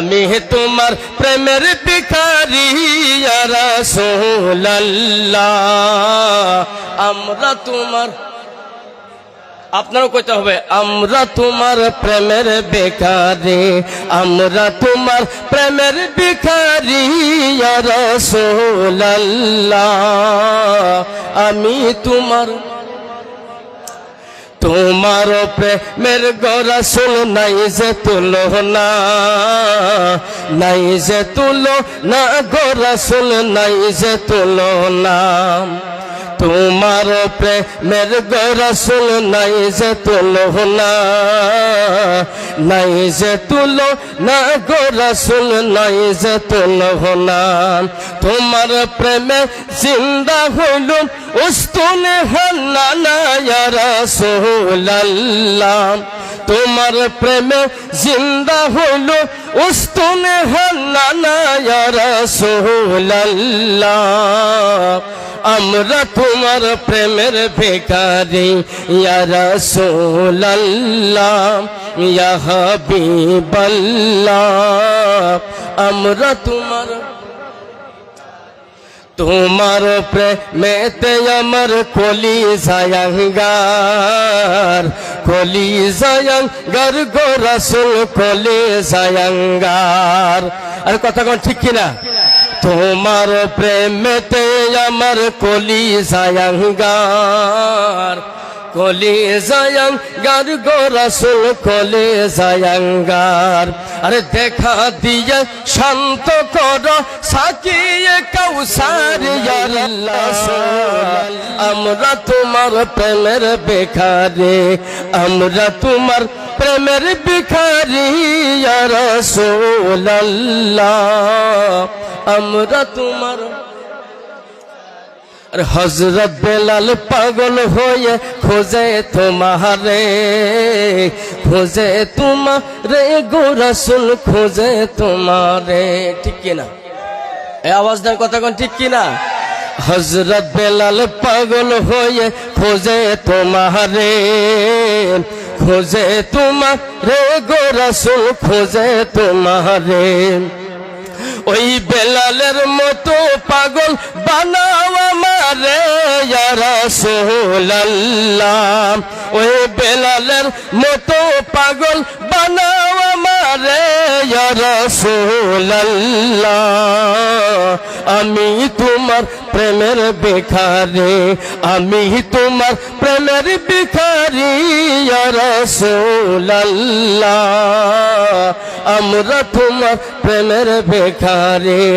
আমি তোমার প্রেমের ভিখারি ইয়া রাসূলুল্লাহ। আমরা তোমার, আপনারও কইতে হবে, আমরা তোমার প্রেমের ভিখারি, আমরা তোমার প্রেমের ভিখারি ইয়া রাসূলুল্লাহ। আমি তোমার প্রেমের গো রাসূল নাই যে তুলনা, নাই যে তুলনা গো রাসূল নাই যে তুলনা। তোমার প্রেমের গো রাসূল নাই যে তুলনা, নাই যে তুলনা গো রাসূল নাই যে তুলনা। তোমার প্রেমে জিন্দা হইল উস্তুনে হান্নানা ইয়া রাসূলুল্লাহ। তোমার প্রেমে জিন্দা হইল উস্তুনে হান্নানা ইয়া রাসূলুল্লাহ। আমরা তোমার প্রেমের ভিখারি ইয়া রাসূলুল্লাহ ইয়া হাবিবাল্লাহ। আমরা তোমার প্রেমেতে আমার কলিজায় আঙ্গার, কলিজায় আঙ্গার গো রাসূল কলিজায় আঙ্গার। আরে কথা কোন ঠিক কিনা? তোমার প্রেমেতে আমার কলিজায় আঙ্গার, কলিজায় আঙ্গার গো রাসূল কলিজায় আঙ্গার। আরে দেখা দিয়ে শান্ত করো সাকিয়ে কাউসার ইয়া রাসূল। আমরা তোমার প্রেমের ভিখারি, আমরা তোমার প্রেমের ভিখারি ইয়া রাসূলুল্লাহ। আমরা তোমার হযরত বেলাল পাগল হয়ে খোঁজে তোমারে, খোঁজে তোমারে গো রাসূল খোঁজে তোমারে। ঠিক কিনা? এই আওয়াজ দেন, কথা কোন ঠিক কিনা? হযরত বেলাল পাগল হয়ে খোঁজে তোমারে, খোঁজে তোমারে গো রাসূল খোঁজে তোমারে। ওই বেলালের মতো পাগল বানাও আমারে ইয়া রাসূলুল্লাহ। ওই বেলালের মতো পাগল বানাও আমারে ইয়া রাসূলুল্লাহ। আমি তোমার প্রেমের ভিখারি, আমি তোমার প্রেমের ভিখারি ইয়া রাসূলুল্লাহ। আমরা তোমার প্রেমের ভিখারি।